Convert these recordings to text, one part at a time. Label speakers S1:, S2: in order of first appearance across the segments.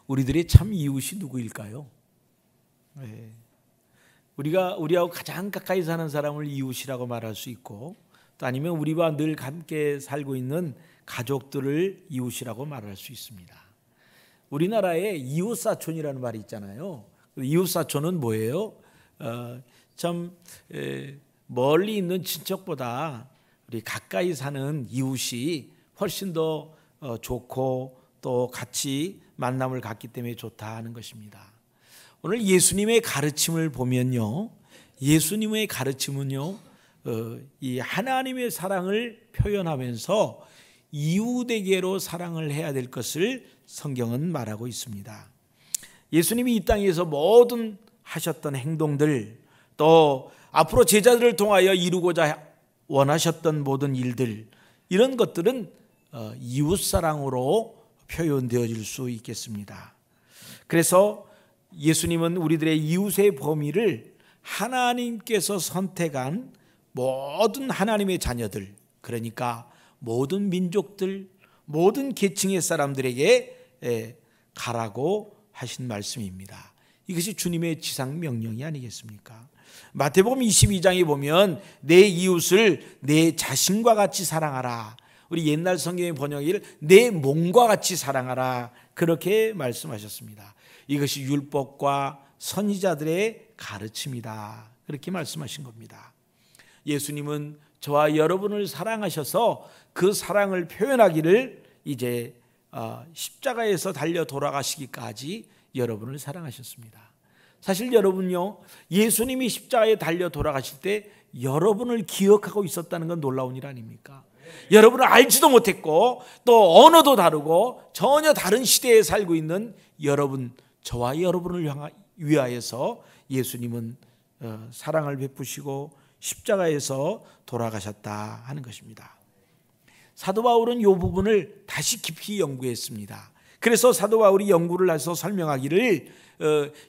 S1: 우리들의 참 이웃이 누구일까요? 네. 우리하고 가장 가까이 사는 사람을 이웃이라고 말할 수 있고, 또 아니면 우리와 늘 함께 살고 있는 가족들을 이웃이라고 말할 수 있습니다. 우리나라에 이웃사촌이라는 말이 있잖아요. 이웃사촌은 뭐예요? 멀리 있는 친척보다 우리 가까이 사는 이웃이 훨씬 더 좋고 또 같이 만남을 갖기 때문에 좋다 하는 것입니다. 오늘 예수님의 가르침을 보면요, 예수님의 가르침은요, 이 하나님의 사랑을 표현하면서 이웃에게로 사랑을 해야 될 것을 성경은 말하고 있습니다. 예수님이 이 땅에서 모든 하셨던 행동들, 또 앞으로 제자들을 통하여 이루고자 원하셨던 모든 일들, 이런 것들은 이웃사랑으로 표현되어질 수 있겠습니다. 그래서 예수님은 우리들의 이웃의 범위를 하나님께서 선택한 모든 하나님의 자녀들, 그러니까 모든 민족들, 모든 계층의 사람들에게 가라고 하신 말씀입니다. 이것이 주님의 지상 명령이 아니겠습니까? 마태복음 22장에 보면 내 이웃을 내 자신과 같이 사랑하라. 우리 옛날 성경의 번역일 내 몸과 같이 사랑하라, 그렇게 말씀하셨습니다. 이것이 율법과 선지자들의 가르침이다, 그렇게 말씀하신 겁니다. 예수님은 저와 여러분을 사랑하셔서 그 사랑을 표현하기를 이제 십자가에서 달려 돌아가시기까지 여러분을 사랑하셨습니다. 사실 여러분요, 예수님이 십자가에 달려 돌아가실 때 여러분을 기억하고 있었다는 건 놀라운 일 아닙니까? 여러분을 알지도 못했고 또 언어도 다르고 전혀 다른 시대에 살고 있는 여러분, 저와 여러분을 위하여서 예수님은 사랑을 베푸시고 십자가에서 돌아가셨다 하는 것입니다. 사도 바울은 이 부분을 다시 깊이 연구했습니다. 그래서 사도 바울이 연구를 해서 설명하기를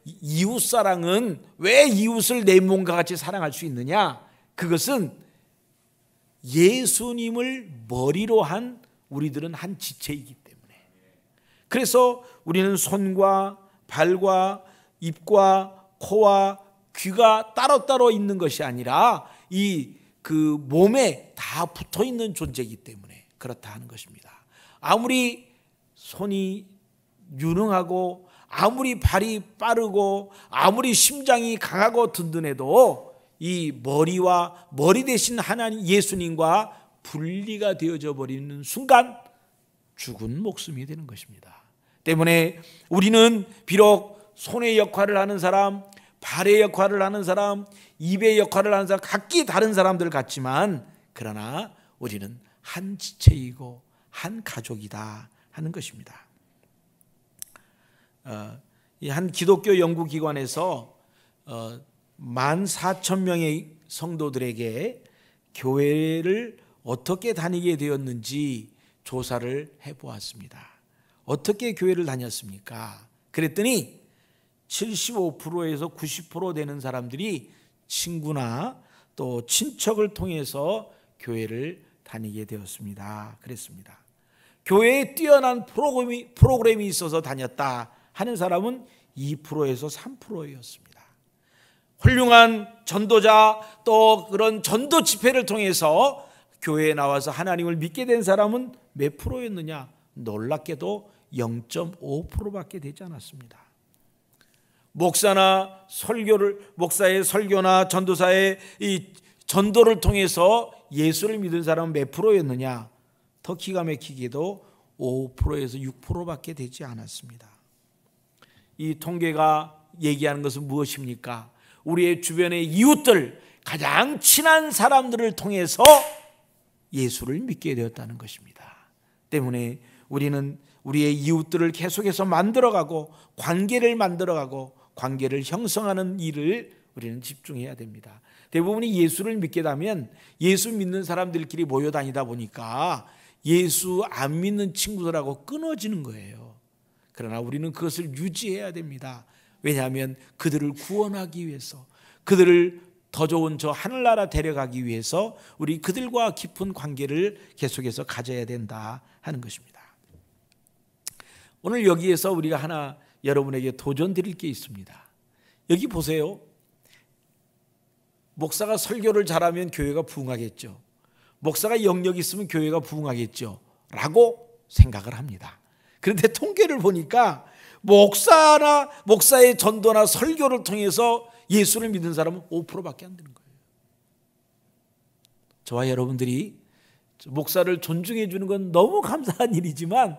S1: 이웃사랑은 왜 이웃을 내 몸과 같이 사랑할 수 있느냐, 그것은 예수님을 머리로 한 우리들은 한 지체이기 때문에, 그래서 우리는 손과 발과 입과 코와 귀가 따로따로 있는 것이 아니라 그 몸에 다 붙어 있는 존재이기 때문에 그렇다 하는 것입니다. 아무리 손이 유능하고 아무리 발이 빠르고 아무리 심장이 강하고 든든해도 이 머리와 머리 대신 하나님 예수님과 분리가 되어져 버리는 순간 죽은 목숨이 되는 것입니다. 때문에 우리는 비록 손의 역할을 하는 사람, 발의 역할을 하는 사람, 입의 역할을 하는 사람, 각기 다른 사람들 같지만 그러나 우리는 한 지체이고 한 가족이다 하는 것입니다. 한 기독교 연구기관에서 14,000명의 성도들에게 교회를 어떻게 다니게 되었는지 조사를 해보았습니다. 어떻게 교회를 다녔습니까? 그랬더니 75%에서 90% 되는 사람들이 친구나 또 친척을 통해서 교회를 다니게 되었습니다. 그랬습니다. 교회에 뛰어난 프로그램이 있어서 다녔다 하는 사람은 2%에서 3%였습니다. 훌륭한 전도자 또 그런 전도 집회를 통해서 교회에 나와서 하나님을 믿게 된 사람은 몇 프로였느냐? 놀랍게도 0.5%밖에 되지 않았습니다. 목사의 설교나 전도사의 이 전도를 통해서 예수를 믿은 사람은 몇 프로였느냐? 더 기가 막히게도 5%에서 6%밖에 되지 않았습니다. 이 통계가 얘기하는 것은 무엇입니까? 우리의 주변의 이웃들, 가장 친한 사람들을 통해서 예수를 믿게 되었다는 것입니다. 때문에 우리는 우리의 이웃들을 계속해서 만들어가고 관계를 만들어가고 관계를 형성하는 일을 우리는 집중해야 됩니다. 대부분이 예수를 믿게 되면 예수 믿는 사람들끼리 모여 다니다 보니까 예수 안 믿는 친구들하고 끊어지는 거예요. 그러나 우리는 그것을 유지해야 됩니다. 왜냐하면 그들을 구원하기 위해서, 그들을 더 좋은 저 하늘나라 데려가기 위해서 우리 그들과 깊은 관계를 계속해서 가져야 된다 하는 것입니다. 오늘 여기에서 우리가 하나 여러분에게 도전 드릴 게 있습니다. 여기 보세요. 목사가 설교를 잘하면 교회가 부흥하겠죠. 목사가 영역이 있으면 교회가 부흥하겠죠. 라고 생각을 합니다. 그런데 통계를 보니까 목사의 전도나 설교를 통해서 예수를 믿는 사람은 5%밖에 안 되는 거예요. 저와 여러분들이 목사를 존중해 주는 건 너무 감사한 일이지만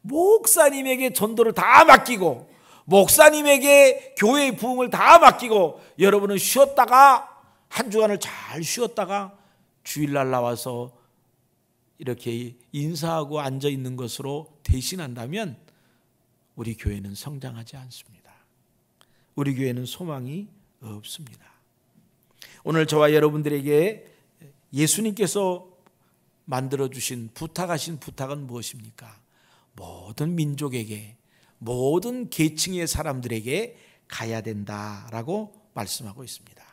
S1: 목사님에게 전도를 다 맡기고 목사님에게 교회의 부흥을 다 맡기고 여러분은 쉬었다가 한 주간을 잘 쉬었다가 주일날 나와서 이렇게 인사하고 앉아 있는 것으로 대신한다면 우리 교회는 성장하지 않습니다. 우리 교회는 소망이 없습니다. 오늘 저와 여러분들에게 예수님께서 만들어주신 부탁하신 부탁은 무엇입니까? 모든 민족에게 모든 계층의 사람들에게 가야 된다라고 말씀하고 있습니다.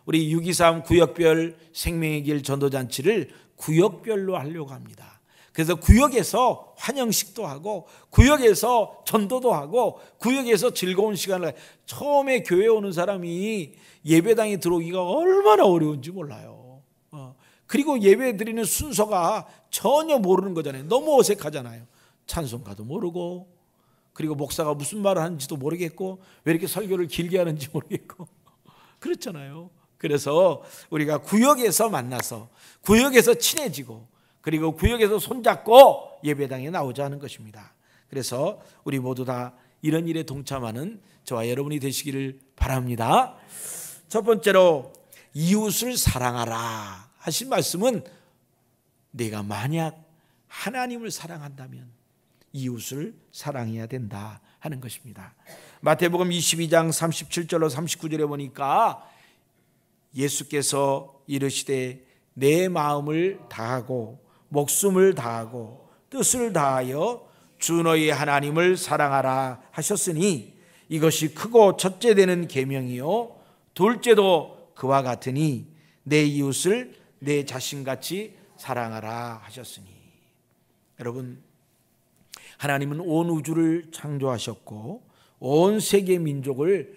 S1: 우리 623 구역별 생명의 길 전도잔치를 구역별로 하려고 합니다. 그래서 구역에서 환영식도 하고 구역에서 전도도 하고 구역에서 즐거운 시간을 처음에 교회에 오는 사람이 예배당에 들어오기가 얼마나 어려운지 몰라요. 그리고 예배 드리는 순서가 전혀 모르는 거잖아요. 너무 어색하잖아요. 찬송가도 모르고 그리고 목사가 무슨 말을 하는지도 모르겠고 왜 이렇게 설교를 길게 하는지 모르겠고 그렇잖아요. 그래서 우리가 구역에서 만나서 구역에서 친해지고 그리고 구역에서 손잡고 예배당에 나오자 하는 것입니다. 그래서 우리 모두 다 이런 일에 동참하는 저와 여러분이 되시기를 바랍니다. 첫 번째로 이웃을 사랑하라 하신 말씀은 내가 만약 하나님을 사랑한다면 이웃을 사랑해야 된다 하는 것입니다. 마태복음 22장 37절로 39절에 보니까 예수께서 이르시되 내 마음을 다하고 목숨을 다하고 뜻을 다하여 주 너희 하나님을 사랑하라 하셨으니 이것이 크고 첫째 되는 계명이요 둘째도 그와 같으니 내 이웃을 내 자신같이 사랑하라 하셨으니. 여러분, 하나님은 온 우주를 창조하셨고 온 세계 민족을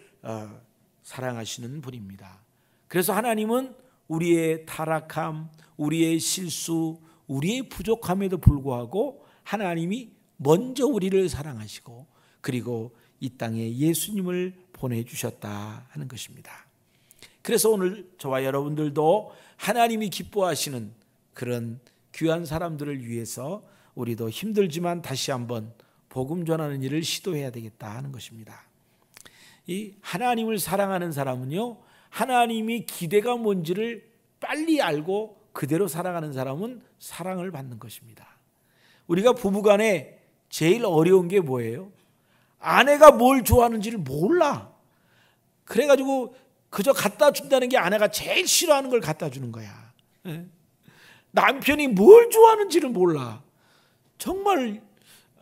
S1: 사랑하시는 분입니다. 그래서 하나님은 우리의 타락함, 우리의 실수, 우리의 부족함에도 불구하고 하나님이 먼저 우리를 사랑하시고 그리고 이 땅에 예수님을 보내주셨다 하는 것입니다. 그래서 오늘 저와 여러분들도 하나님이 기뻐하시는 그런 귀한 사람들을 위해서 우리도 힘들지만 다시 한번 복음 전하는 일을 시도해야 되겠다 하는 것입니다. 이 하나님을 사랑하는 사람은요, 하나님이 기대가 뭔지를 빨리 알고 그대로 살아가는 사람은 사랑을 받는 것입니다. 우리가 부부간에 제일 어려운 게 뭐예요? 아내가 뭘 좋아하는지를 몰라. 그래가지고 그저 갖다 준다는 게 아내가 제일 싫어하는 걸 갖다 주는 거야. 남편이 뭘 좋아하는지를 몰라. 정말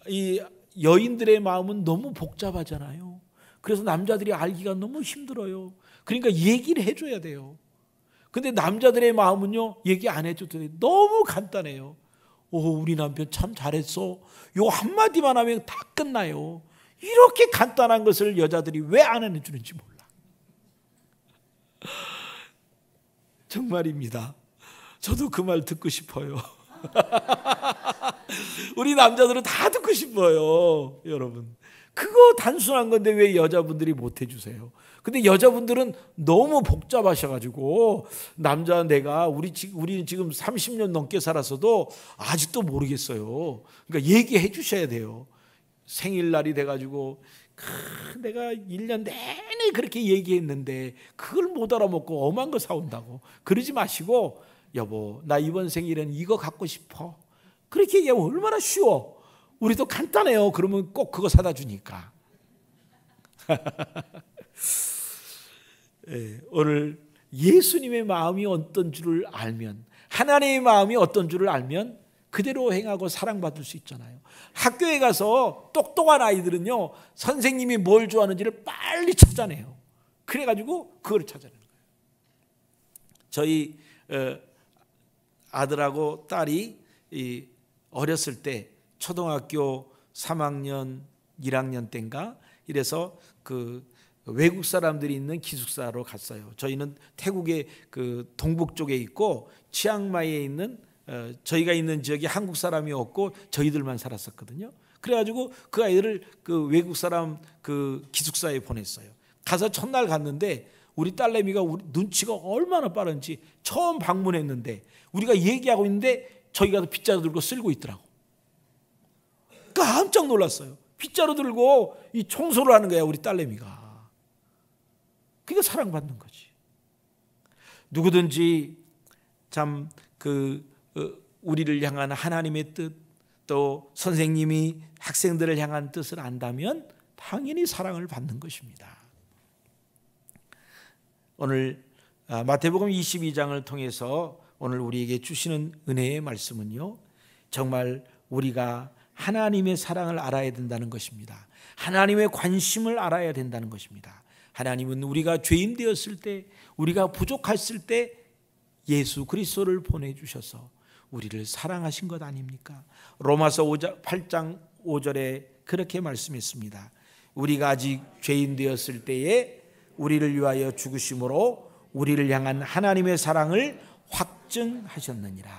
S1: 이 여인들의 마음은 너무 복잡하잖아요. 그래서 남자들이 알기가 너무 힘들어요. 그러니까 얘기를 해줘야 돼요. 근데 남자들의 마음은요, 얘기 안 해줘도 돼요. 너무 간단해요. 오, 우리 남편 참 잘했어. 요 한마디만 하면 다 끝나요. 이렇게 간단한 것을 여자들이 왜 안 해주는지 몰라. 정말입니다. 저도 그 말 듣고 싶어요. 우리 남자들은 다 듣고 싶어요. 여러분, 그거 단순한 건데 왜 여자분들이 못 해주세요? 근데 여자분들은 너무 복잡하셔가지고 남자 내가 우리 지금 30년 넘게 살았어도 아직도 모르겠어요. 그러니까 얘기해 주셔야 돼요. 생일날이 돼가지고 내가 1년 내내 그렇게 얘기했는데 그걸 못 알아먹고 엄한 거 사온다고 그러지 마시고, 여보 나 이번 생일은 이거 갖고 싶어, 그렇게 얘기하면 얼마나 쉬워. 우리도 간단해요. 그러면 꼭 그거 사다 주니까. 네, 오늘 예수님의 마음이 어떤 줄을 알면, 하나님의 마음이 어떤 줄을 알면 그대로 행하고 사랑받을 수 있잖아요. 학교에 가서 똑똑한 아이들은요, 선생님이 뭘 좋아하는지를 빨리 찾아내요. 그래가지고 그걸 찾아내는 거예요. 저희 아들하고 딸이 어렸을 때 초등학교 3학년 1학년 때인가 이래서 그 외국 사람들이 있는 기숙사로 갔어요. 저희는 태국의 그 동북 쪽에 있고 치앙마이에 있는 저희가 있는 지역이 한국 사람이 없고 저희들만 살았었거든요. 그래가지고 그 아이들을 그 외국 사람 그 기숙사에 보냈어요. 가서 첫날 갔는데 우리 딸내미가 우리 눈치가 얼마나 빠른지 처음 방문했는데 우리가 얘기하고 있는데 저희가 빗자루 들고 쓸고 있더라고. 깜짝 놀랐어요. 빗자루 들고 이 청소를 하는 거야, 우리 딸내미가. 그게 사랑받는 거지. 누구든지 참 우리를 향한 하나님의 뜻, 또 선생님이 학생들을 향한 뜻을 안다면 당연히 사랑을 받는 것입니다. 오늘 마태복음 22장을 통해서 오늘 우리에게 주시는 은혜의 말씀은요, 정말 우리가 하나님의 사랑을 알아야 된다는 것입니다. 하나님의 관심을 알아야 된다는 것입니다. 하나님은 우리가 죄인 되었을 때, 우리가 부족했을 때 예수 그리스도를 보내주셔서 우리를 사랑하신 것 아닙니까? 로마서 8장 5절에 그렇게 말씀했습니다. 우리가 아직 죄인 되었을 때에 우리를 위하여 죽으심으로 우리를 향한 하나님의 사랑을 확증하셨느니라.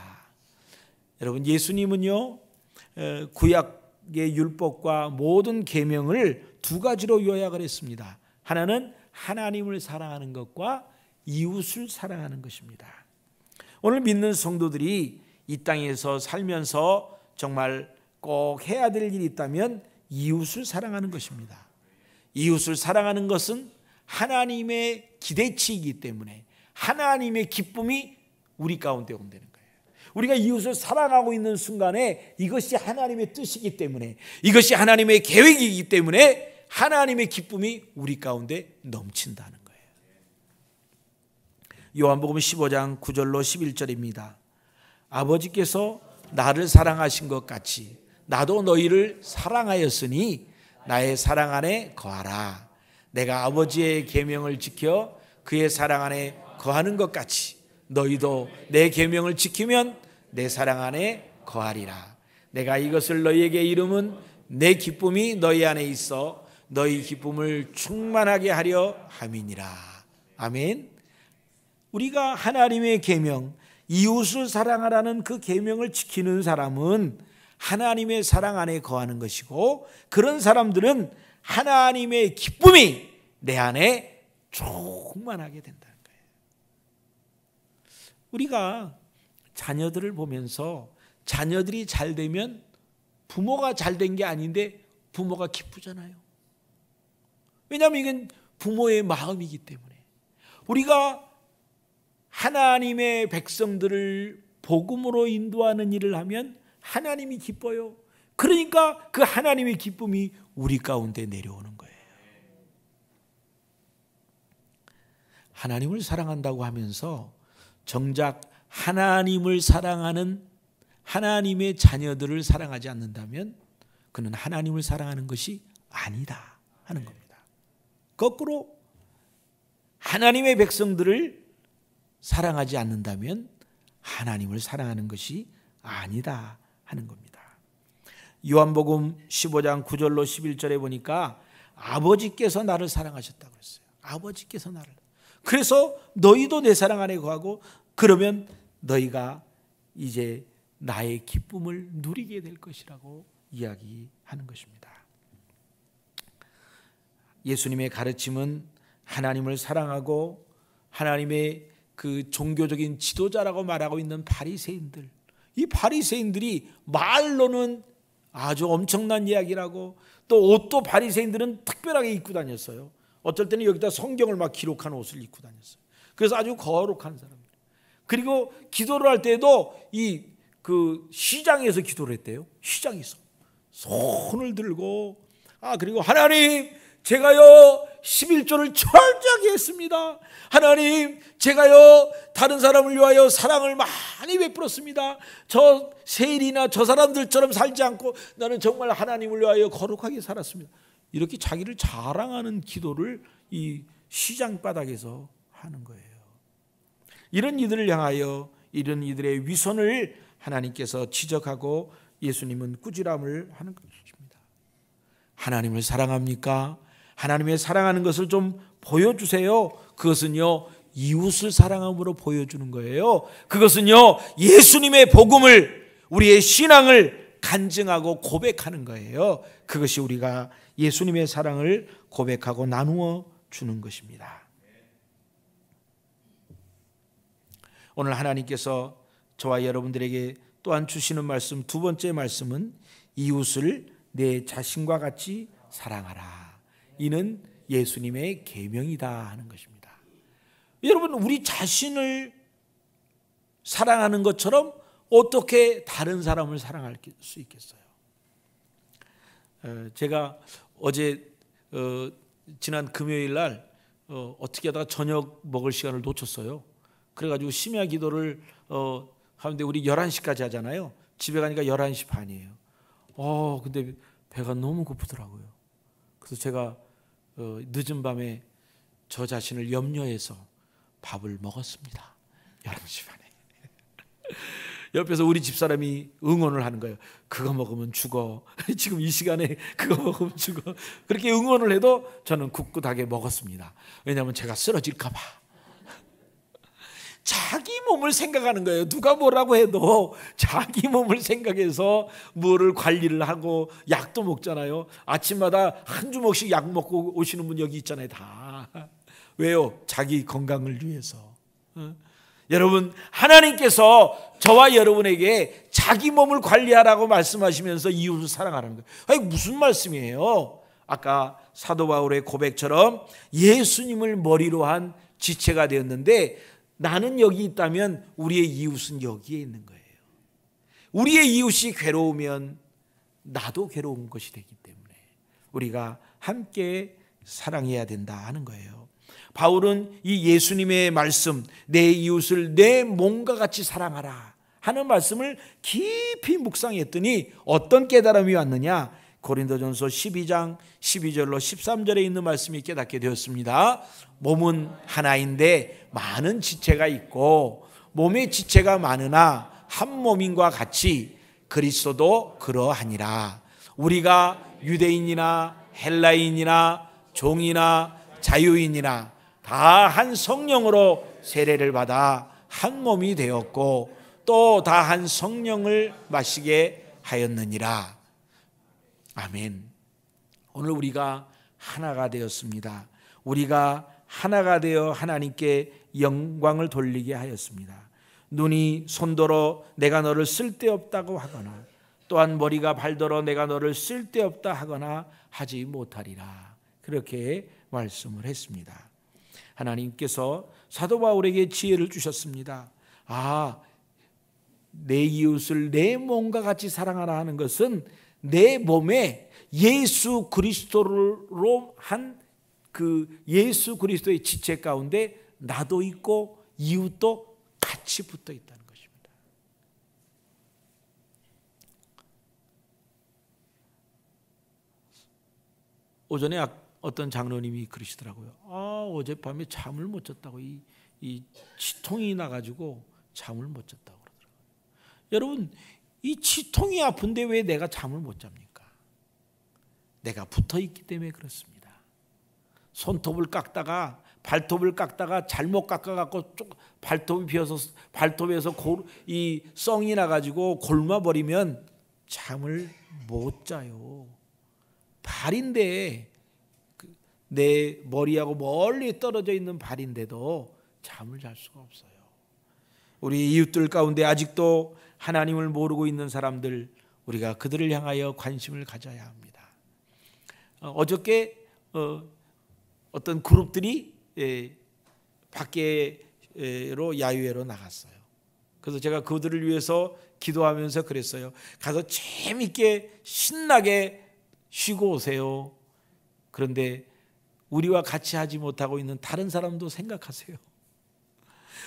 S1: 여러분, 예수님은요, 구약의 율법과 모든 계명을 두 가지로 요약을 했습니다. 하나는 하나님을 사랑하는 것과 이웃을 사랑하는 것입니다. 오늘 믿는 성도들이 이 땅에서 살면서 정말 꼭 해야 될 일이 있다면 이웃을 사랑하는 것입니다. 이웃을 사랑하는 것은 하나님의 기대치이기 때문에 하나님의 기쁨이 우리 가운데 온다는 거예요. 우리가 이웃을 사랑하고 있는 순간에 이것이 하나님의 뜻이기 때문에, 이것이 하나님의 계획이기 때문에 하나님의 기쁨이 우리 가운데 넘친다는 거예요. 요한복음 15장 9절로 11절입니다. 아버지께서 나를 사랑하신 것 같이 나도 너희를 사랑하였으니 나의 사랑 안에 거하라. 내가 아버지의 계명을 지켜 그의 사랑 안에 거하는 것 같이 너희도 내 계명을 지키면 내 사랑 안에 거하리라. 내가 이것을 너희에게 이름은 내 기쁨이 너희 안에 있어 너희 기쁨을 충만하게 하려 함이니라. 아멘. 우리가 하나님의 계명, 이웃을 사랑하라는 그 계명을 지키는 사람은 하나님의 사랑 안에 거하는 것이고, 그런 사람들은 하나님의 기쁨이 내 안에 충만하게 된다는 거예요. 우리가 자녀들을 보면서 자녀들이 잘 되면 부모가 잘 된 게 아닌데 부모가 기쁘잖아요. 왜냐하면 이건 부모의 마음이기 때문에. 우리가 하나님의 백성들을 복음으로 인도하는 일을 하면 하나님이 기뻐요. 그러니까 그 하나님의 기쁨이 우리 가운데 내려오는 거예요. 하나님을 사랑한다고 하면서 정작 하나님을 사랑하는 하나님의 자녀들을 사랑하지 않는다면 그는 하나님을 사랑하는 것이 아니다 하는 겁니다. 거꾸로 하나님의 백성들을 사랑하지 않는다면 하나님을 사랑하는 것이 아니다 하는 겁니다. 요한복음 15장 9절로 11절에 보니까 아버지께서 나를 사랑하셨다고 했어요. 아버지께서 나를. 그래서 너희도 내 사랑 안에 거하고 그러면 너희가 이제 나의 기쁨을 누리게 될 것이라고 이야기하는 것입니다. 예수님의 가르침은 하나님을 사랑하고 하나님의 그 종교적인 지도자라고 말하고 있는 바리새인들, 이 바리새인들이 말로는 아주 엄청난 이야기라고, 또 옷도 바리새인들은 특별하게 입고 다녔어요. 어쩔 때는 여기다 성경을 막 기록한 옷을 입고 다녔어요. 그래서 아주 거룩한 사람들. 그리고 기도를 할 때도 그 시장에서 기도를 했대요. 시장에서 손을 들고, 그리고 하나님 제가요 11조를 철저하게 했습니다. 하나님 제가요 다른 사람을 위하여 사랑을 많이 베풀었습니다. 저 세일이나 저 사람들처럼 살지 않고 나는 정말 하나님을 위하여 거룩하게 살았습니다. 이렇게 자기를 자랑하는 기도를 이 시장 바닥에서 하는 거예요. 이런 이들을 향하여 이런 이들의 위선을 하나님께서 지적하고 예수님은 꾸지람을 하는 것입니다. 하나님을 사랑합니까? 하나님의 사랑하는 것을 좀 보여주세요. 그것은요, 이웃을 사랑함으로 보여주는 거예요. 그것은요, 예수님의 복음을, 우리의 신앙을 간증하고 고백하는 거예요. 그것이 우리가 예수님의 사랑을 고백하고 나누어 주는 것입니다. 오늘 하나님께서 저와 여러분들에게 또한 주시는 말씀, 두 번째 말씀은 이웃을 내 자신과 같이 사랑하라. 이는 예수님의 계명이다 하는 것입니다. 여러분, 우리 자신을 사랑하는 것처럼 어떻게 다른 사람을 사랑할 수 있겠어요? 제가 어제 지난 금요일 날 어떻게 하다가 저녁 먹을 시간을 놓쳤어요. 그래가지고 심야 기도를 하는데 우리 11시까지 하잖아요. 집에 가니까 11시 반이에요. 근데 배가 너무 고프더라고요. 그래서 제가 늦은 밤에 저 자신을 염려해서 밥을 먹었습니다. 11시 반에. 옆에서 우리 집사람이 응원을 하는 거예요. 그거 먹으면 죽어. 지금 이 시간에 그거 먹으면 죽어. 그렇게 응원을 해도 저는 굳굳하게 먹었습니다. 왜냐하면 제가 쓰러질까 봐. 자기 몸을 생각하는 거예요. 누가 뭐라고 해도 자기 몸을 생각해서 뭐를 관리를 하고 약도 먹잖아요. 아침마다 한 주먹씩 약 먹고 오시는 분 여기 있잖아요. 다. 왜요? 자기 건강을 위해서. 여러분, 하나님께서 저와 여러분에게 자기 몸을 관리하라고 말씀하시면서 이웃을 사랑하라는 거예요. 아니, 무슨 말씀이에요? 아까 사도 바울의 고백처럼 예수님을 머리로 한 지체가 되었는데 나는 여기 있다면 우리의 이웃은 여기에 있는 거예요. 우리의 이웃이 괴로우면 나도 괴로운 것이 되기 때문에 우리가 함께 사랑해야 된다 하는 거예요. 바울은 이 예수님의 말씀, 내 이웃을 내 몸과 같이 사랑하라 하는 말씀을 깊이 묵상했더니 어떤 깨달음이 왔느냐? 고린도전서 12장 12절로 13절에 있는 말씀이 깨닫게 되었습니다. 몸은 하나인데 많은 지체가 있고 몸의 지체가 많으나 한 몸인과 같이 그리스도도 그러하니라. 우리가 유대인이나 헬라인이나 종이나 자유인이나 다 한 성령으로 세례를 받아 한 몸이 되었고 또 다 한 성령을 마시게 하였느니라. 아멘. 오늘 우리가 하나가 되었습니다. 우리가 하나가 되어 하나님께 영광을 돌리게 하였습니다. 눈이 손더러 내가 너를 쓸데없다고 하거나 또한 머리가 발더러 내가 너를 쓸데없다 하거나 하지 못하리라. 그렇게 말씀을 했습니다. 하나님께서 사도 바울에게 지혜를 주셨습니다. 내 이웃을 내 몸과 같이 사랑하라 하는 것은 내 몸에 예수 그리스도로 한 그 예수 그리스도의 지체 가운데 나도 있고 이웃도 같이 붙어 있다는 것입니다. 오전에 어떤 장로님이 그러시더라고요. 어젯밤에 잠을 못 잤다고 이 치통이 나가지고 잠을 못 잤다고 그러더라고요. 여러분, 이 치통이 아픈데 왜 내가 잠을 못 잡니까? 내가 붙어 있기 때문에 그렇습니다. 손톱을 깎다가 발톱을 깎다가 잘못 깎아갖고 발톱이 비어서 발톱에서 이 썽이 나가지고 골마버리면 잠을 못 자요. 발인데 내 머리하고 멀리 떨어져 있는 발인데도 잠을 잘 수가 없어요. 우리 이웃들 가운데 아직도 하나님을 모르고 있는 사람들, 우리가 그들을 향하여 관심을 가져야 합니다. 어저께 어떤 그룹들이 밖에로 야유회로 나갔어요. 그래서 제가 그들을 위해서 기도하면서 그랬어요. 가서 재밌게 신나게 쉬고 오세요. 그런데 우리와 같이 하지 못하고 있는 다른 사람도 생각하세요.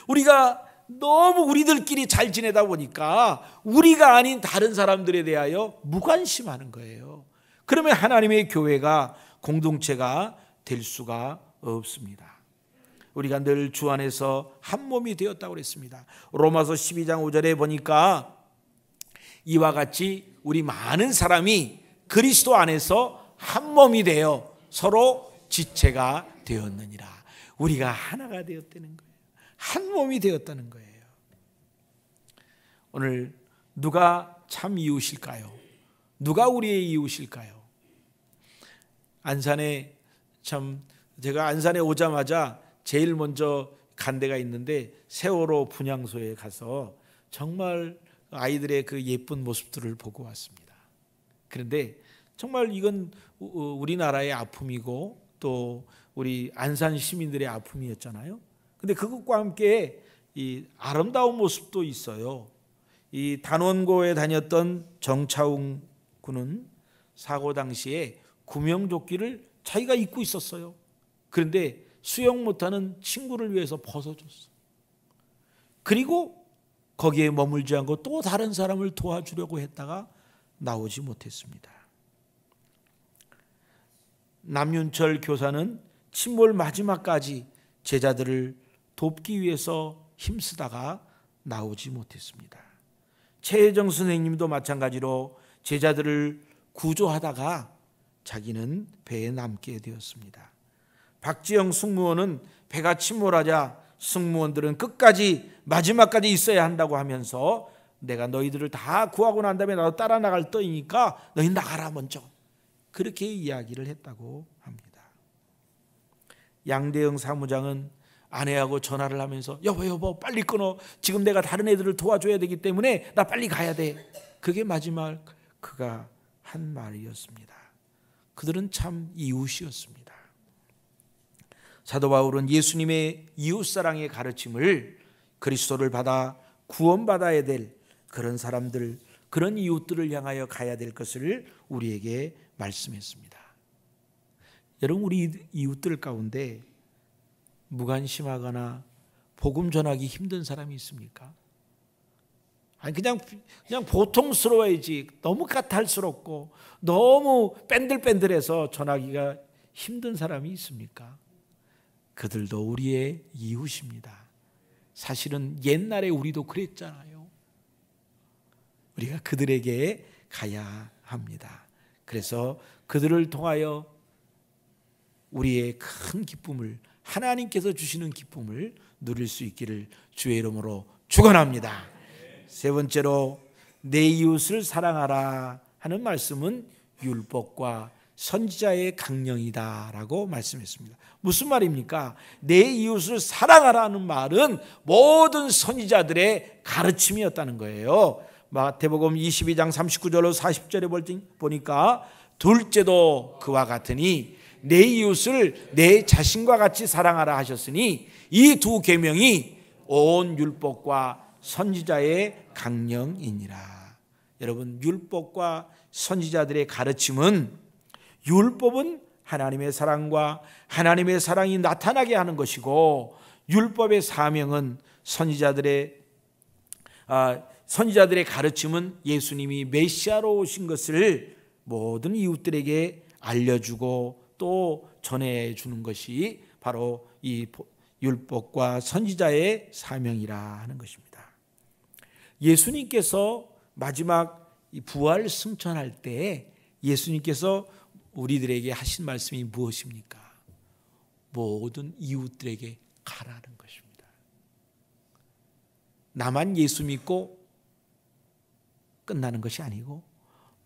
S1: 우리가 너무 우리들끼리 잘 지내다 보니까 우리가 아닌 다른 사람들에 대하여 무관심하는 거예요. 그러면 하나님의 교회가, 공동체가 될 수가 없습니다. 우리가 늘 주 안에서 한 몸이 되었다고 그랬습니다. 로마서 12장 5절에 보니까 이와 같이 우리 많은 사람이 그리스도 안에서 한 몸이 되어 서로 지체가 되었느니라. 우리가 하나가 되었다는 거예요. 한 몸이 되었다는 거예요. 오늘 누가 참 이웃일까요? 누가 우리의 이웃일까요? 안산에 제가 안산에 오자마자 제일 먼저 간 데가 있는데 세월호 분향소에 가서 정말 아이들의 그 예쁜 모습들을 보고 왔습니다. 그런데 정말 이건 우리나라의 아픔이고 또 우리 안산 시민들의 아픔이었잖아요. 근데 그것과 함께 이 아름다운 모습도 있어요. 이 단원고에 다녔던 정차웅 군은 사고 당시에 구명조끼를 자기가 입고 있었어요. 그런데 수영 못하는 친구를 위해서 벗어줬어. 그리고 거기에 머물지 않고 또 다른 사람을 도와주려고 했다가 나오지 못했습니다. 남윤철 교사는 침몰 마지막까지 제자들을 돕기 위해서 힘쓰다가 나오지 못했습니다. 최혜정 선생님도 마찬가지로 제자들을 구조하다가 자기는 배에 남게 되었습니다. 박지영 승무원은 배가 침몰하자 승무원들은 끝까지 마지막까지 있어야 한다고 하면서 내가 너희들을 다 구하고 난 다음에 나도 따라 나갈 터이니까 너희 나가라 먼저, 그렇게 이야기를 했다고 합니다. 양대영 사무장은 아내하고 전화를 하면서 여보 빨리 끊어, 지금 내가 다른 애들을 도와줘야 되기 때문에 나 빨리 가야 돼. 그게 마지막 그가 한 말이었습니다. 그들은 참 이웃이었습니다. 사도 바울은 예수님의 이웃사랑의 가르침을 그리스도를 받아 구원받아야 될 그런 사람들, 그런 이웃들을 향하여 가야 될 것을 우리에게 말씀했습니다. 여러분, 우리 이웃들 가운데 무관심하거나 복음 전하기 힘든 사람이 있습니까? 아니 그냥 보통스러워야지, 너무 까탈스럽고 너무 뺀들뺀들해서 전하기가 힘든 사람이 있습니까? 그들도 우리의 이웃입니다. 사실은 옛날에 우리도 그랬잖아요. 우리가 그들에게 가야 합니다. 그래서 그들을 통하여 우리의 큰 기쁨을, 하나님께서 주시는 기쁨을 누릴 수 있기를 주의 이름으로 축원합니다. 세 번째로 내 이웃을 사랑하라 하는 말씀은 율법과 선지자의 강령이다라고 말씀했습니다. 무슨 말입니까? 내 이웃을 사랑하라는 말은 모든 선지자들의 가르침이었다는 거예요. 마태복음 22장 39절로 40절에 보니까 둘째도 그와 같으니 내 이웃을 내 자신과 같이 사랑하라 하셨으니 이 두 계명이 온 율법과 선지자의 강령이니라. 여러분, 율법과 선지자들의 가르침은, 율법은 하나님의 사랑과 하나님의 사랑이 나타나게 하는 것이고, 율법의 사명은 선지자들의 가르침은 예수님이 메시아로 오신 것을 모든 이웃들에게 알려주고 또 전해주는 것이 바로 이 율법과 선지자의 사명이라 하는 것입니다. 예수님께서 마지막 부활 승천할 때 예수님께서 우리들에게 하신 말씀이 무엇입니까? 모든 이웃들에게 가라는 것입니다. 나만 예수 믿고 끝나는 것이 아니고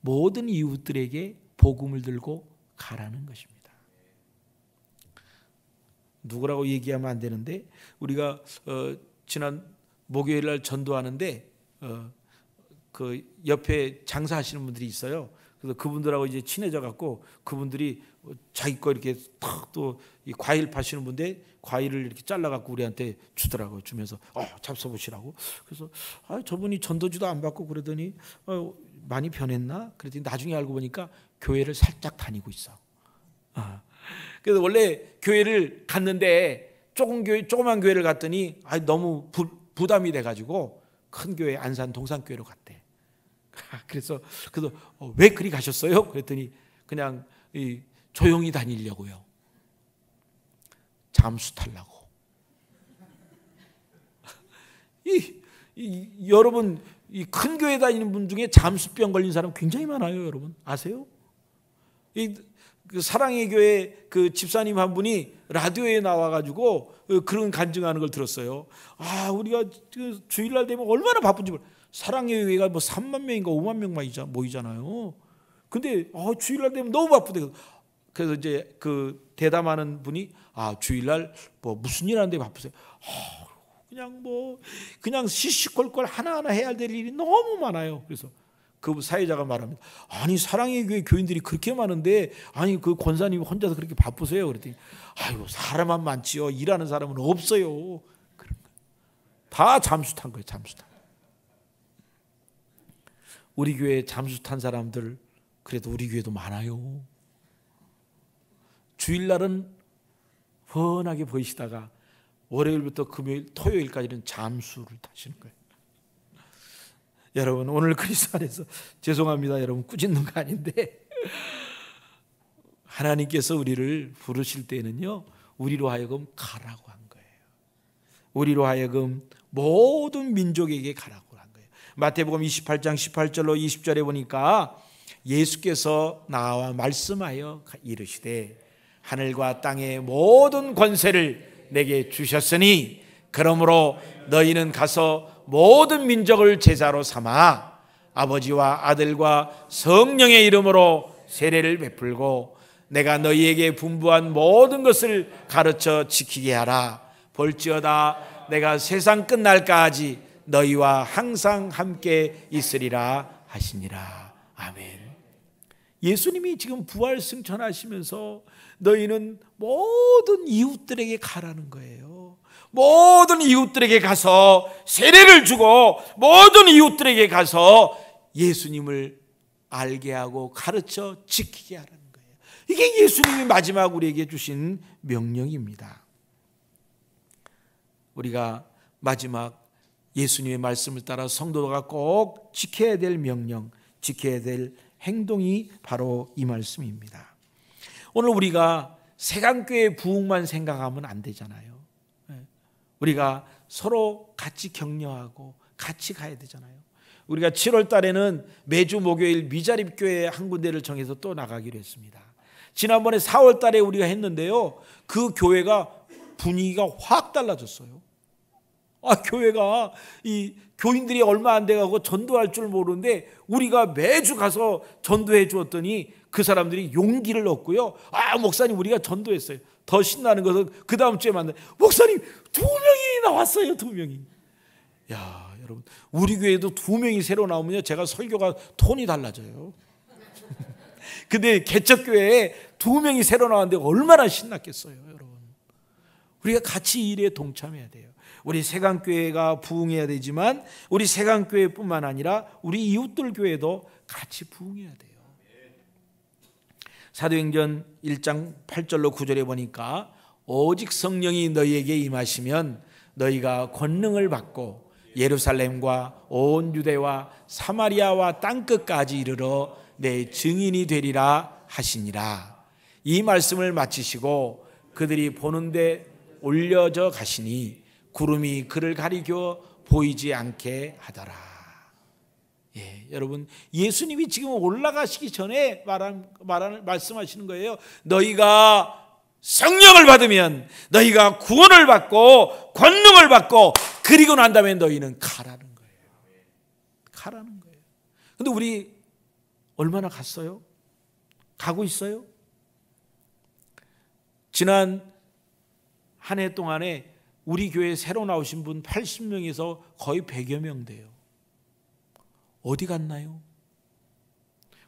S1: 모든 이웃들에게 복음을 들고 가라는 것입니다. 누구라고 얘기하면 안 되는데, 우리가 지난 목요일 날 전도하는데 그 옆에 장사하시는 분들이 있어요. 그래서 그분들하고 이제 친해져 갖고 그분들이 자기 거 이렇게 탁 또 과일 파시는 분인데 과일을 이렇게 잘라 갖고 우리한테 주더라고요. 주면서 잡숴보시라고. 그래서 저분이 전도지도 안 받고 그러더니 많이 변했나? 그랬더니 나중에 알고 보니까 교회를 살짝 다니고 있어. 그래서 원래 교회를 갔는데 조그만 교회를 갔더니 너무 부담이 돼가지고 큰 교회 안산 동산교회로 갔대. 그래서 왜 그리 가셨어요? 그랬더니 그냥 조용히 다니려고요. 잠수 타려고. 여러분, 이 큰 교회 다니는 분 중에 잠수병 걸린 사람 굉장히 많아요. 여러분 아세요? 그 사랑의 교회 그 집사님 한 분이 라디오에 나와가지고 그런 간증하는 걸 들었어요. 아, 우리가 그 주일날 되면 얼마나 바쁜지 몰라. 사랑의 교회가 뭐 3만 명인가 5만 명 모이잖아요. 근데 주일날 되면 너무 바쁘대. 그래서 이제 그 대담하는 분이 주일날 뭐 무슨 일 하는데 바쁘세요? 그냥 시시콜콜 하나하나 해야 될 일이 너무 많아요. 그래서 그 사회자가 말합니다. 아니, 사랑의 교회 교인들이 그렇게 많은데 아니 그 권사님이 혼자서 그렇게 바쁘세요? 그랬더니 아이고, 사람만 많지요. 일하는 사람은 없어요. 다 잠수 탄 거예요. 잠수 탄. 우리 교회에 잠수 탄 사람들 그래도 우리 교회도 많아요. 주일날은 훤하게 보이시다가 월요일부터 금요일, 토요일까지는 잠수를 타시는 거예요. 여러분, 오늘 그리스도 안에서 죄송합니다. 여러분, 꾸짖는 거 아닌데 하나님께서 우리를 부르실 때는요, 우리로 하여금 가라고 한 거예요. 우리로 하여금 모든 민족에게 가라고 한 거예요. 마태복음 28장 18절로 20절에 보니까 예수께서 나와 말씀하여 이르시되 하늘과 땅의 모든 권세를 내게 주셨으니 그러므로 너희는 가서 모든 민족을 제자로 삼아 아버지와 아들과 성령의 이름으로 세례를 베풀고 내가 너희에게 분부한 모든 것을 가르쳐 지키게 하라. 볼지어다 내가 세상 끝날까지 너희와 항상 함께 있으리라 하시니라. 아멘. 예수님이 지금 부활 승천하시면서 너희는 모든 이웃들에게 가라는 거예요. 모든 이웃들에게 가서 세례를 주고 모든 이웃들에게 가서 예수님을 알게 하고 가르쳐 지키게 하라는 거예요. 이게 예수님이 마지막 우리에게 주신 명령입니다. 우리가 마지막 예수님의 말씀을 따라 성도가 꼭 지켜야 될 명령, 지켜야 될 행동이 바로 이 말씀입니다. 오늘 우리가 세강교회 부흥만 생각하면 안 되잖아요. 우리가 서로 같이 격려하고 같이 가야 되잖아요. 우리가 7월 달에는 매주 목요일 미자립교회 한 군데를 정해서 또 나가기로 했습니다. 지난번에 4월 달에 우리가 했는데요, 그 교회가 분위기가 확 달라졌어요. 교회가 이 교인들이 얼마 안 돼가고 전도할 줄 모르는데 우리가 매주 가서 전도해 주었더니 그 사람들이 용기를 얻고요. 목사님 우리가 전도했어요. 더 신나는 것은 그 다음 주에 만나 목사님 2명이 나왔어요. 2명이. 야, 여러분, 우리 교회도 2명이 새로 나오면요, 제가 설교가 톤이 달라져요. 근데 개척교회에 2명이 새로 나왔는데 얼마나 신났겠어요, 여러분. 우리가 같이 일에 동참해야 돼요. 우리 세강교회가 부흥해야 되지만 우리 세강교회뿐만 아니라 우리 이웃들 교회도 같이 부흥해야 돼요. 사도행전 1장 8절로 9절에 보니까 오직 성령이 너희에게 임하시면 너희가 권능을 받고 예루살렘과 온 유대와 사마리아와 땅끝까지 이르러 내 증인이 되리라 하시니라. 이 말씀을 마치시고 그들이 보는데 올려져 가시니 구름이 그를 가리켜 보이지 않게 하더라. 여러분, 예수님이 지금 올라가시기 전에 말씀하시는 거예요. 너희가 성령을 받으면 너희가 구원을 받고 권능을 받고 그리고 난 다음에 너희는 가라는 거예요. 가라는 거예요. 근데 우리 얼마나 갔어요? 가고 있어요? 지난 한 해 동안에 우리 교회에 새로 나오신 분 80명에서 거의 100여 명 돼요. 어디 갔나요?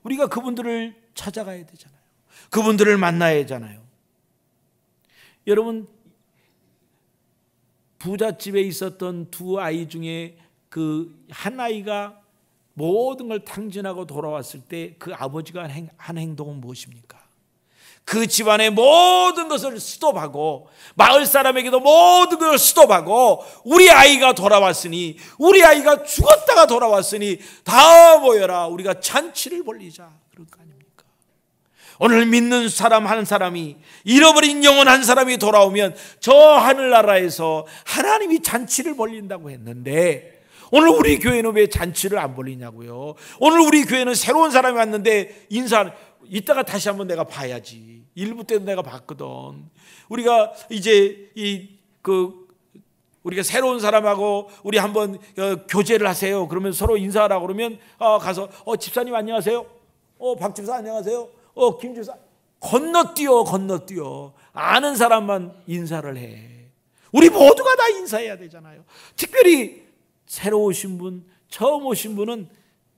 S1: 우리가 그분들을 찾아가야 되잖아요. 그분들을 만나야 하잖아요. 여러분, 부잣집에 있었던 2 아이 중에 그 한 아이가 모든 걸 탕진하고 돌아왔을 때 그 아버지가 한 행동은 무엇입니까? 그 집안의 모든 것을 스톱하고 마을 사람에게도 모든 것을 스톱하고 우리 아이가 돌아왔으니, 우리 아이가 죽었다가 돌아왔으니 다 모여라, 우리가 잔치를 벌리자, 그럴 거 아닙니까? 오늘 믿는 사람 한 사람이, 잃어버린 영혼 한 사람이 돌아오면 저 하늘나라에서 하나님이 잔치를 벌린다고 했는데 오늘 우리 교회는 왜 잔치를 안 벌리냐고요? 오늘 우리 교회는 새로운 사람이 왔는데 인사, 이따가 다시 한번 내가 봐야지. 일부 때도 내가 봤거든. 우리가 이제 우리가 새로운 사람하고 우리 한번 교제를 하세요. 그러면 서로 인사하라고 그러면 가서 집사님 안녕하세요. 박 집사 안녕하세요. 김 집사. 건너뛰어. 아는 사람만 인사를 해. 우리 모두가 다 인사해야 되잖아요. 특별히 새로 오신 분, 처음 오신 분은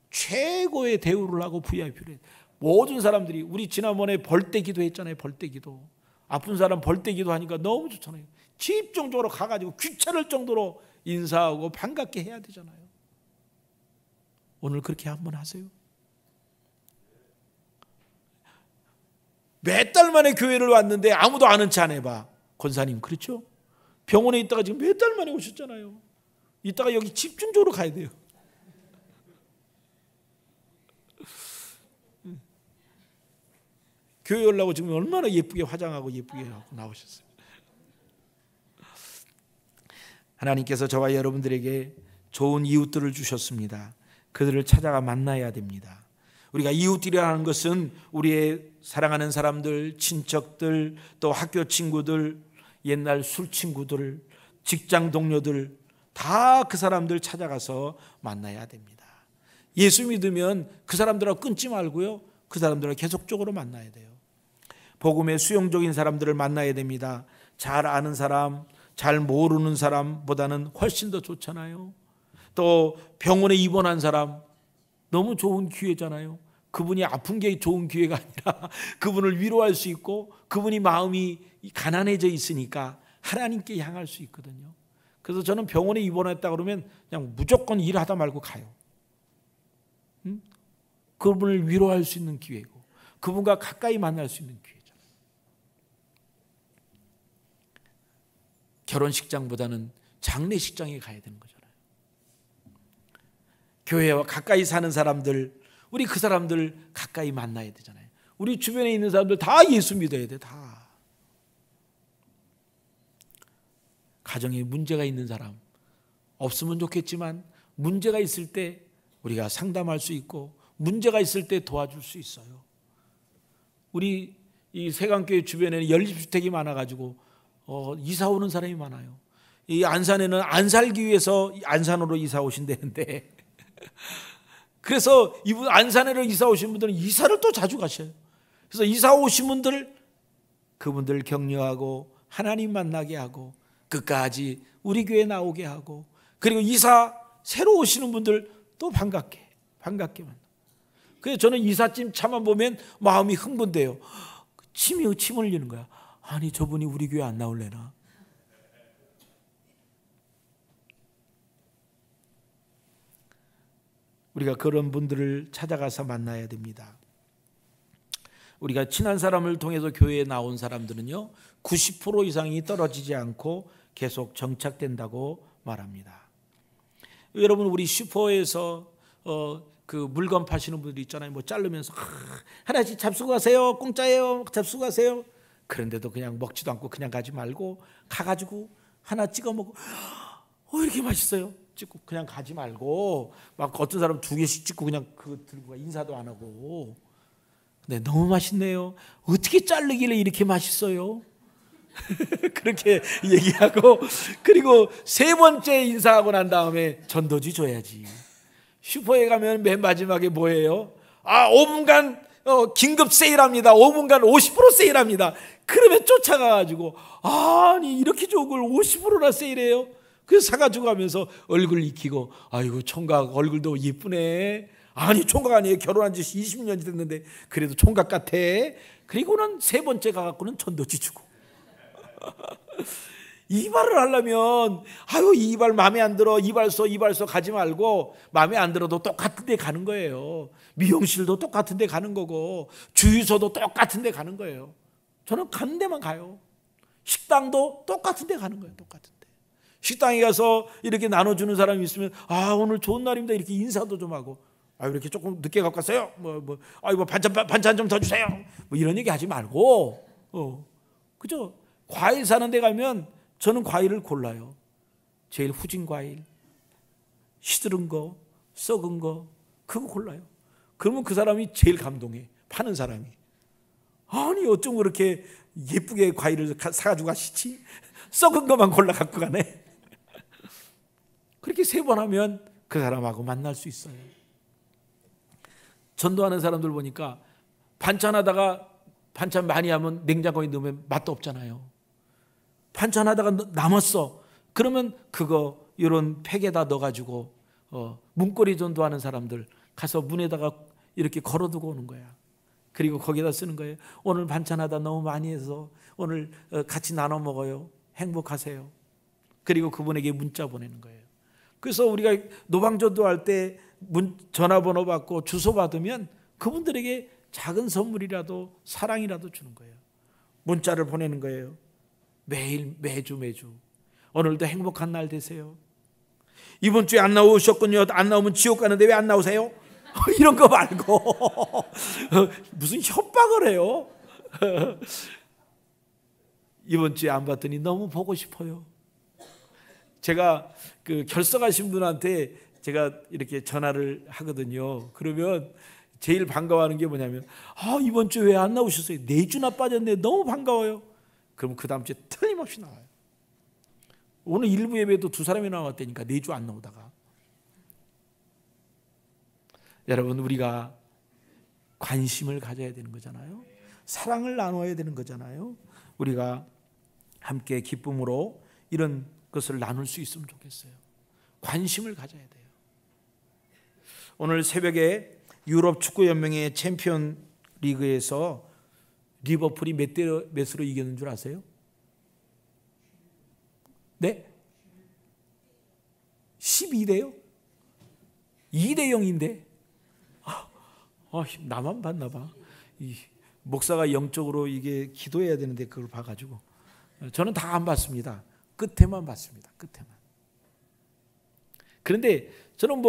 S1: 최고의 대우를 하고 VIP를 해. 모든 사람들이, 우리 지난번에 벌떼기도 했잖아요. 벌떼기도. 아픈 사람 벌떼기도 하니까 너무 좋잖아요. 집중적으로 가가지고 귀찮을 정도로 인사하고 반갑게 해야 되잖아요. 오늘 그렇게 한번 하세요. 몇 달 만에 교회를 왔는데 아무도 아는 체 안 해봐. 권사님 그렇죠? 병원에 있다가 지금 몇 달 만에 오셨잖아요. 이따가 여기 집중적으로 가야 돼요. 교회 오려고 지금 얼마나 예쁘게 화장하고 예쁘게 하고 나오셨어요. 하나님께서 저와 여러분들에게 좋은 이웃들을 주셨습니다. 그들을 찾아가 만나야 됩니다. 우리가 이웃들이라는 것은 우리의 사랑하는 사람들, 친척들, 또 학교 친구들, 옛날 술 친구들, 직장 동료들, 다 그 사람들 찾아가서 만나야 됩니다. 예수 믿으면 그 사람들하고 끊지 말고요, 그 사람들하고 계속적으로 만나야 돼요. 복음의 수용적인 사람들을 만나야 됩니다. 잘 아는 사람, 잘 모르는 사람보다는 훨씬 더 좋잖아요. 또 병원에 입원한 사람, 너무 좋은 기회잖아요. 그분이 아픈 게 좋은 기회가 아니라 그분을 위로할 수 있고, 그분이 마음이 가난해져 있으니까 하나님께 향할 수 있거든요. 그래서 저는 병원에 입원했다 그러면 그냥 무조건 일하다 말고 가요. 그분을 위로할 수 있는 기회고, 그분과 가까이 만날 수 있는 기회죠. 결혼식장보다는 장례식장에 가야 되는 거잖아요. 교회와 가까이 사는 사람들, 우리 그 사람들 가까이 만나야 되잖아요. 우리 주변에 있는 사람들 다 예수 믿어야 돼. 다. 가정에 문제가 있는 사람 없으면 좋겠지만, 문제가 있을 때 우리가 상담할 수 있고, 문제가 있을 때 도와줄 수 있어요. 우리 이 세강교회 주변에는 연립주택이 많아가지고 이사 오는 사람이 많아요. 이 안산에는 안 살기 위해서 안산으로 이사 오신다는데 그래서 이분 안산으로 이사 오신 분들은 이사를 또 자주 가셔요. 그래서 이사 오신 분들, 그분들 격려하고 하나님 만나게 하고 끝까지 우리 교회 나오게 하고, 그리고 이사 새로 오시는 분들 또 반갑게 만나. 그래서 저는 이삿짐 차만 보면 마음이 흥분돼요. 침 흘리는 거야. 아니 저분이 우리 교회 안 나올래나? 우리가 그런 분들을 찾아가서 만나야 됩니다. 우리가 친한 사람을 통해서 교회에 나온 사람들은요, 90% 이상이 떨어지지 않고 계속 정착된다고 말합니다. 여러분, 우리 슈퍼에서 그 물건 파시는 분들 있잖아요. 뭐 자르면서 하나씩 잡수고 가세요. 공짜예요. 잡수고 가세요. 그런데도 그냥 먹지도 않고 그냥 가지 말고 가가지고 하나 찍어 먹고 이렇게 맛있어요. 찍고 그냥 가지 말고, 막 어떤 사람 2개씩 찍고 그냥 그거 들고 가, 인사도 안 하고. 근데 너무 맛있네요. 어떻게 자르길래 이렇게 맛있어요? 그렇게 얘기하고, 그리고 3번째 인사하고 난 다음에 전도지 줘야지. 슈퍼에 가면 맨 마지막에 뭐예요? 5분간 긴급 세일합니다. 5분간 50% 세일합니다. 그러면 쫓아가가지고, 아니 이렇게 좋은 걸 50%나 세일해요? 그래서 사가지고 가면서 얼굴 익히고, 아이고 총각 얼굴도 예쁘네. 아니 총각 아니에요. 결혼한 지 20년이 됐는데 그래도 총각 같아. 그리고는 3번째 가갖고는 전도지 주고. 이발을 하려면 이 이발 마음에 안 들어, 이발소 가지 말고, 마음에 안 들어도 똑같은 데 가는 거예요. 미용실도 똑같은 데 가는 거고, 주유소도 똑같은 데 가는 거예요. 저는 가는 데만 가요. 식당도 똑같은 데 가는 거예요. 똑같은 데. 식당에 가서 이렇게 나눠주는 사람이 있으면 오늘 좋은 날입니다 이렇게 인사도 좀 하고, 이렇게 조금 늦게 갖고 왔어요. 반찬 좀 더 주세요. 이런 얘기 하지 말고, 그죠? 과일 사는 데 가면 저는 과일을 골라요. 제일 후진 과일, 시들은 거, 썩은 거, 그거 골라요. 그러면 그 사람이 제일 감동해. 파는 사람이. 아니 어쩜 그렇게 예쁘게 과일을 사가지고 가시지? 썩은 것만 골라 갖고 가네. 그렇게 3번 하면 그 사람하고 만날 수 있어요. 전도하는 사람들 보니까 반찬하다가 반찬 많이 하면 냉장고에 넣으면 맛도 없잖아요. 반찬하다가 남았어. 그러면 그거 이런 팩에다 넣어가지고 문고리 전도하는 사람들 가서 문에다가 이렇게 걸어두고 오는 거야. 그리고 거기다 쓰는 거예요. 오늘 반찬하다 너무 많이 해서 오늘 같이 나눠 먹어요. 행복하세요. 그리고 그분에게 문자 보내는 거예요. 그래서 우리가 노방전도할 때 전화번호 받고 주소 받으면 그분들에게 작은 선물이라도 사랑이라도 주는 거예요. 문자를 보내는 거예요. 매주 오늘도 행복한 날 되세요. 이번 주에 안 나오셨군요. 안 나오면 지옥 가는데 왜 안 나오세요? 이런 거 말고 무슨 협박을 해요. 이번 주에 안 봤더니 너무 보고 싶어요. 제가 그 결석하신 분한테 제가 이렇게 전화를 하거든요. 그러면 제일 반가워하는 게 뭐냐면 이번 주에 왜 안 나오셨어요? 4주나 빠졌네. 너무 반가워요. 그럼 그 다음 주에 틀림없이 나와요. 오늘 일부 예배도 2사람이 나왔다니까 4주 안 나오다가. 여러분 우리가 관심을 가져야 되는 거잖아요. 사랑을 나눠야 되는 거잖아요. 우리가 함께 기쁨으로 이런 것을 나눌 수 있으면 좋겠어요. 관심을 가져야 돼요. 오늘 새벽에 유럽 축구연맹의 챔피언 리그에서 리버풀이 몇으로 이겼는 줄 아세요? 네? 12대요? 2대0인데 나만 봤나 봐. 목사가 영적으로 이게 기도해야 되는데 그걸 봐가지고 저는 다 안 봤습니다. 끝에만 봤습니다. 끝에만. 그런데 저는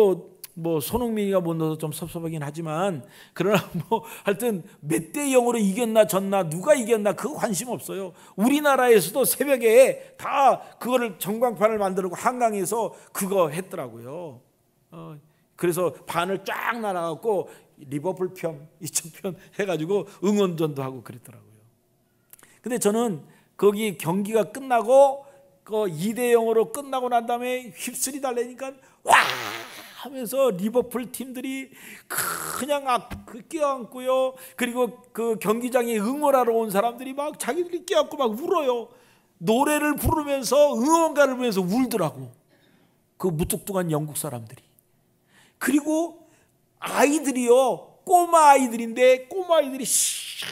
S1: 손흥민이가 못 넣어서 좀 섭섭하긴 하지만 그러나 하여튼 몇 대 0으로 이겼나 졌나 누가 이겼나 그거 관심 없어요. 우리나라에서도 새벽에 다 그거를 전광판을 만들고 한강에서 그거 했더라고요. 그래서 반을 쫙 날아갖고 리버풀 편, 이쪽 편 해가지고 응원전도 하고 그랬더라고요. 근데 저는 거기 경기가 끝나고 그 2대 0으로 끝나고 난 다음에 휩쓸이 달래니까 와 하면서 리버풀 팀들이 그냥 껴안고요. 그리고 그 경기장에 응원하러 온 사람들이 막 자기들이 껴안고 막 울어요. 노래를 부르면서 응원가를 부르면서 울더라고. 그 무뚝뚝한 영국 사람들이. 그리고 아이들이요. 꼬마 아이들인데 꼬마 아이들이 씩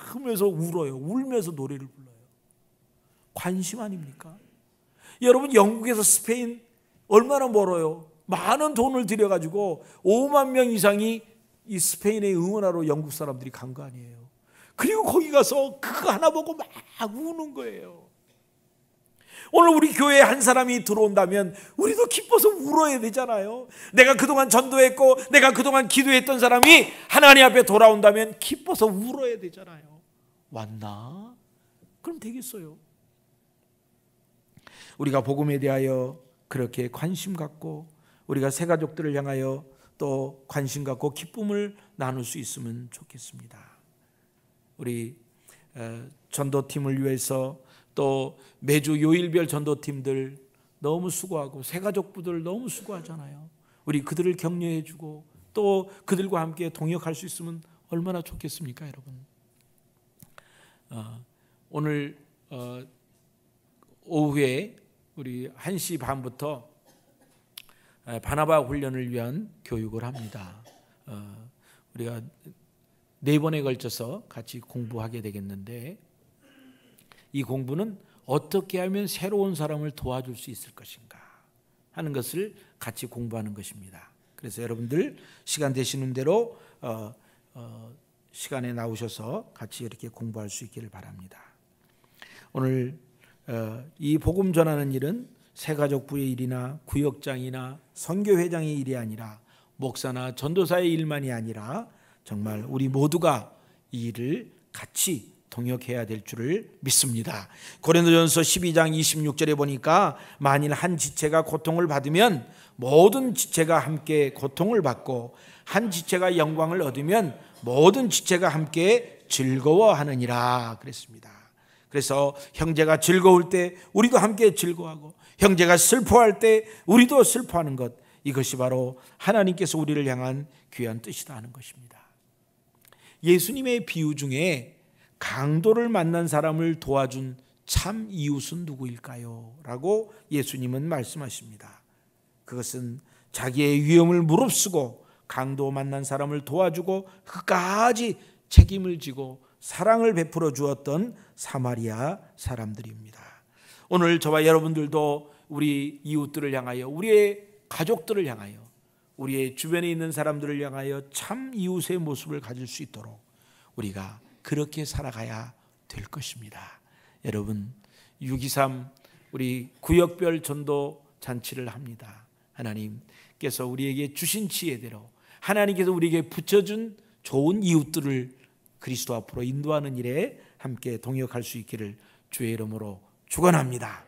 S1: 하면서 울어요. 울면서 노래를 불러요. 관심 아닙니까? 여러분 영국에서 스페인 얼마나 멀어요. 많은 돈을 들여가지고 5만 명 이상이 이 스페인에 응원하러 영국 사람들이 간 거 아니에요. 그리고 거기 가서 그거 하나 보고 막 우는 거예요. 오늘 우리 교회에 한 사람이 들어온다면 우리도 기뻐서 울어야 되잖아요. 내가 그동안 전도했고 내가 그동안 기도했던 사람이 하나님 앞에 돌아온다면 기뻐서 울어야 되잖아요. 왔나? 그럼 되겠어요. 우리가 복음에 대하여 그렇게 관심 갖고 우리가 새 가족들을 향하여 또 관심 갖고 기쁨을 나눌 수 있으면 좋겠습니다. 우리 전도팀을 위해서 또 매주 요일별 전도팀들 너무 수고하고 새 가족부들 너무 수고하잖아요. 우리 그들을 격려해 주고 또 그들과 함께 동역할 수 있으면 얼마나 좋겠습니까, 여러분? 오늘 오후에 우리 1시 반부터 바나바 훈련을 위한 교육을 합니다. 우리가 4번에 걸쳐서 같이 공부하게 되겠는데 이 공부는 어떻게 하면 새로운 사람을 도와줄 수 있을 것인가 하는 것을 같이 공부하는 것입니다. 그래서 여러분들 시간 되시는 대로 시간에 나오셔서 같이 이렇게 공부할 수 있기를 바랍니다. 오늘 이 복음 전하는 일은 새가족부의 일이나 구역장이나 선교회장의 일이 아니라 목사나 전도사의 일만이 아니라 정말 우리 모두가 이 일을 같이 동역해야 될 줄을 믿습니다. 고린도전서 12장 26절에 보니까 만일 한 지체가 고통을 받으면 모든 지체가 함께 고통을 받고 한 지체가 영광을 얻으면 모든 지체가 함께 즐거워하느니라 그랬습니다. 그래서 형제가 즐거울 때 우리도 함께 즐거워하고 형제가 슬퍼할 때 우리도 슬퍼하는 것, 이것이 바로 하나님께서 우리를 향한 귀한 뜻이다 하는 것입니다. 예수님의 비유 중에 강도를 만난 사람을 도와준 참 이웃은 누구일까요? 라고 예수님은 말씀하십니다. 그것은 자기의 위험을 무릅쓰고 강도 만난 사람을 도와주고 끝까지 책임을 지고 사랑을 베풀어 주었던 사마리아 사람들입니다. 오늘 저와 여러분들도 우리 이웃들을 향하여, 우리의 가족들을 향하여, 우리의 주변에 있는 사람들을 향하여 참 이웃의 모습을 가질 수 있도록 우리가 그렇게 살아가야 될 것입니다. 여러분, 6.23 우리 구역별 전도 잔치를 합니다. 하나님께서 우리에게 주신 지혜대로 하나님께서 우리에게 붙여준 좋은 이웃들을 그리스도 앞으로 인도하는 일에 함께 동역할 수 있기를 주의 이름으로 축원합니다.